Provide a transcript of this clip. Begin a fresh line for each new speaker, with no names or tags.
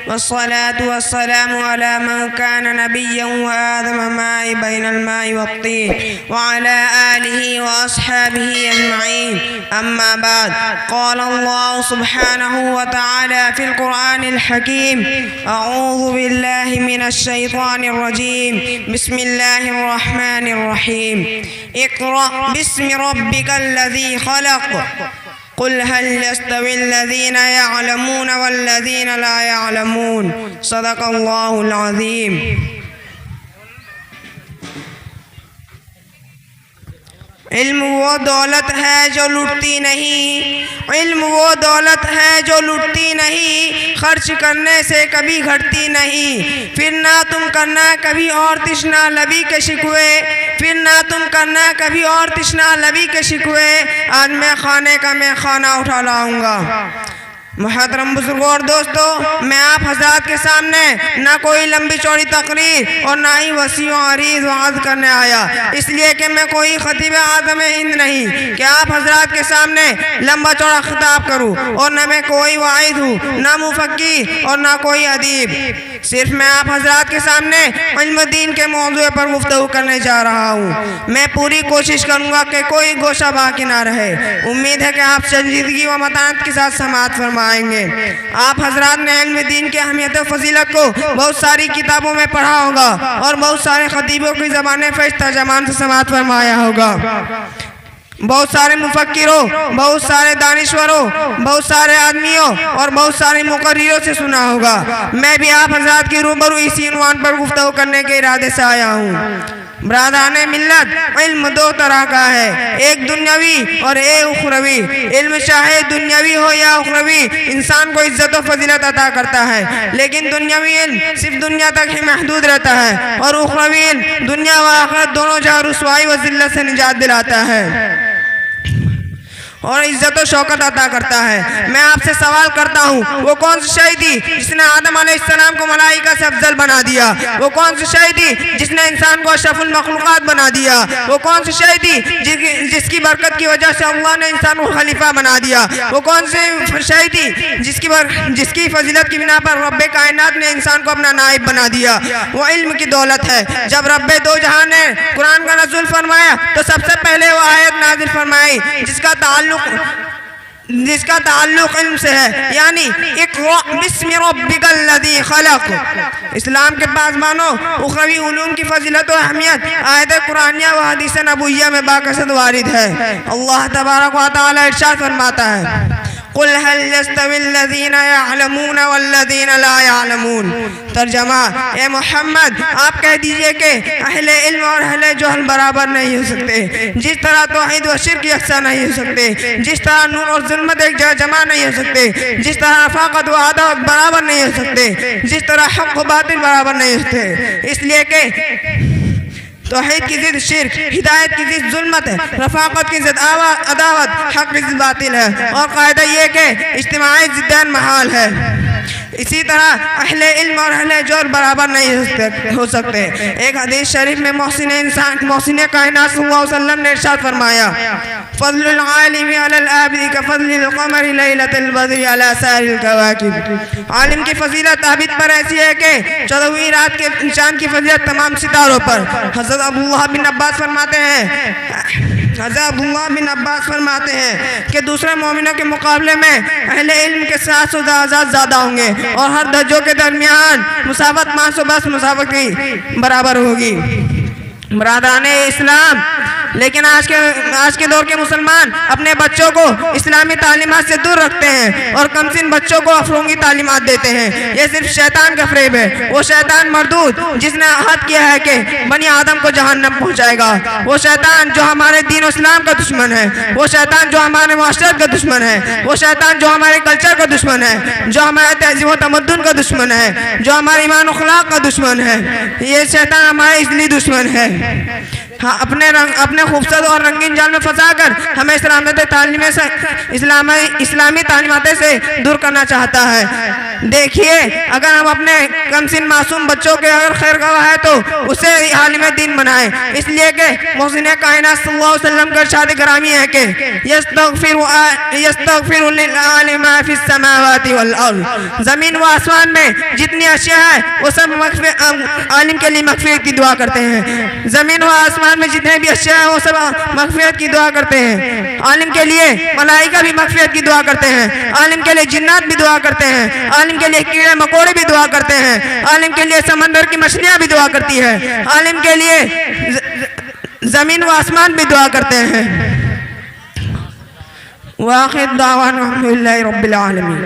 वस्सलातु वस्सलामु अला मन कान नबिय्यन व आदम माई बैनल माई वत्तीन व अला आलिहि व अस्हाबिहि अजमईन। अम्मा बाद, क़ाल अल्लाहु सुब्हानहु व तआला फ़िल क़ुरआनिल हकीम, अऊज़ु बिल्लाहि मिनश शैतानिर रजीम, बिस्मिल्लाहिर रहमानिर रहीम। इक़रा बिस्मि रब्बिकल्लज़ी ख़लक़, क़ुल हल यस्तविल्लज़ीना यअलमून वल्लज़ीना ला यअलमून। सदक़ल्लाहुल अज़ीम। इल्म वो दौलत है जो लुटती नहीं, इल्म वो दौलत है जो लुटती नहीं, खर्च करने से कभी घटती नहीं। फिर ना तुम करना कभी और तिश्ना लबी के शिकवे, फिर ना तुम करना कभी और तिश्ना लबी के शिकवे। आज मैं खाने का मैं खाना उठा लाऊंगा। मुहतरम बुजुर्गों और दोस्तों, मैं आप हजरात के सामने ना कोई लंबी चौड़ी तकरीर और ना ही वसी और अरीज वाज़ करने आया, इसलिए कि मैं कोई खतीब आज़म हिंद नहीं कि आप हजरात के सामने लंबा चौड़ा खिताब करूं, और न मैं कोई वाइद हूँ, ना मुफक्की और ना कोई अदीब। सिर्फ मैं आप हजरात के सामने इल्म दीन के मौजू पर गुफ्तगू करने जा रहा हूँ। मैं पूरी कोशिश करूँगा कि कोई गोशा बाकी ना रहे। उम्मीद है कि आप संजीदगी व मतानत के साथ समाअत फरमाएंगे। आप हजरात ने इल्म दीन की अहमियत और फजीलत को बहुत सारी किताबों में पढ़ा होगा और बहुत सारे खतीबों की ज़बान फ़ैज़ तर्जमान से समाअत फरमाया होगा। बहुत सारे मुफक्किरों, बहुत सारे दानिश्वरों, बहुत सारे आदमियों और बहुत सारे मुकर्रिरों से सुना होगा। मैं भी आप हजरात की रूबरू इसी उन्वान पर गुफ्तगू करने के इरादे से आया हूँ। ब्रादराने मिल्लत, इल्म दो तरह का है, एक दुनियावी और एक उखरवी। इल्म चाहे दुनियावी हो या उखरवी, इंसान को इज्जत और फजीलत अता करता है, लेकिन दुनियावी इल्म सिर्फ दुनिया तक ही महदूद रहता है, और उखरवी इल्म दुनिया व आखिरत दोनों जहाँ रुसवाई व जिल्लत से निजात दिलाता है और इज्जत और शौकत अता करता है। मैं आपसे सवाल करता हूँ, वो कौन सी शय थी जिसने आदम अलैहिस्सलाम को मलाइका से अफजल बना दिया? वो कौन सी शय थी जिसने इंसान को अशरफुल मखलूकात बना दिया? वो कौन सी शय थी जिसकी बरकत की वजह से अल्लाह ने इंसान को खलीफा बना दिया? वो कौन सी शय थी जिसकी फजीलत की बिना पर रब्बे कायनात ने इंसान को अपना नाइब बना दिया? वो इल्म की दौलत है। जब रब्बे दो जहान ने कुरान का नज़ुल फरमाया तो सबसे पहले वो आयत नाजिल फरमाई जिसका ताल्लुक इल्म से है, यानी इक़रा बिस्मि रब्बिकल्लज़ी ख़लक़। इस्लाम के पासबानों, उख़रवी उलूम की फजीलत और अहमियत आयत कुरानिया व हदीस नबविय्या में बाक़सद वारिद है। अल्लाह तबारक व तआला इरशाद फरमाता है, क़ुल हल यस्तविल्लज़ीना यअलमून वल्लज़ीना ला यअलमून। तर्जमा, ए मोहम्मद आप कह दीजिए कि अहले इल्म और अहले जहल बराबर नहीं हो सकते। जिस तरह तौहीद व शिर्क यकसा नहीं हो सकते, जिस तरह नूर और ज़ुल्मत एक जगह जमा नहीं हो सकते, जिस तरह रफ़ाक़त व अदावत बराबर नहीं हो सकते, जिस तरह हक़ व बातिल बराबर नहीं हो सकते। इसलिए कि तौहीद की ज़िद शिर्क, हिदायत की ज़िद ज़ुल्मत है, रफ़ाक़त की ज़िद अदावत, हक़ की ज़िद बातिल है, और क़ायदा ये कि इज्तिमाई ज़िद्दान महाल है। इसी तरह अहले इल्म और अहले जौर बराबर नहीं हो सकते। एक हदीस शरीफ में मोहसिन कायनात सल्लल्लाहु अलैहि वसल्लम ने इरशाद फरमाया, फ़ज़्लुल आलिमी अलल आबिदी कफ़ज़्लिल क़मरि लैलतल बद्रि अला सारिल कवाकिब। आलिम की फजीलत आबिद पर ऐसी है कि 14वीं रात के चाँद की फजीलत तमाम सितारों पर। हज़रत अब्दुल्लाह बिन अब्बास फरमाते हैं कि दूसरे मोमिनों के मुकाबले में अहले इल्म के 700 ज़्यादा होंगे, और हर दर्जों के दरमियान मुसावत 510 मुसावत की बराबर होगी। बरादराने इस्लाम, लेकिन आज के दौर के मुसलमान अपने बच्चों को इस्लामी तालीमात से दूर रखते हैं और कमसिन बच्चों को अफरोंगी तालीमात देते हैं। ये सिर्फ शैतान का फ़रेब है। वो शैतान मरदूद जिसने अहद किया है कि बनी आदम को जहन्नम पहुँचाएगा, वो शैतान जो हमारे दीन और इस्लाम का दुश्मन है, वो शैतान जो हमारे माशरत का दुश्मन है, वो शैतान जो हमारे कल्चर का दुश्मन है, जो हमारे तहज़ीब व तमद्दुन का दुश्मन है, जो हमारे ईमान और अखलाक का दुश्मन है। ये शैतान हमारे इसलिए दुश्मन है हाँ अपने खूबसूरत और रंगीन जाल में फंसाकर हमें इस्लामी तालीमाते से दूर करना चाहता है। देखिए, अगर हम अपने कमसिन मासूम बच्चों के अगर खैर गवाह है तो उसे आलिम दीन बनाए, इसलिए कि मोहसिन कायनात सल्लल्लाहु अलैहि वसल्लम का इरशाद ग्रामी है कि यस्तगफिरु लिल आलिम मा फिस समावाति वल अर्द, जमीन व आसमान में जितनी अशिया है वो सब आलिम के लिए मगफिरत की दुआ करते हैं। जमीन व आसमान में जितने भी अशिया है वो सब मगफिरत की दुआ करते हैं। आलिम के लिए मलाइका भी मगफिरत की दुआ करते हैं, आलिम के लिए जिन्नात भी दुआ करते हैं, आलिम के लिए कीड़े मकोड़े भी दुआ करते हैं, आलिम के लिए समंदर की मछलियां भी दुआ करती है, आलिम के लिए जमीन व आसमान भी दुआ करते हैं। वाखिर दावाना अल्हम्दुलिल्लाहि रब्बिल आलमीन।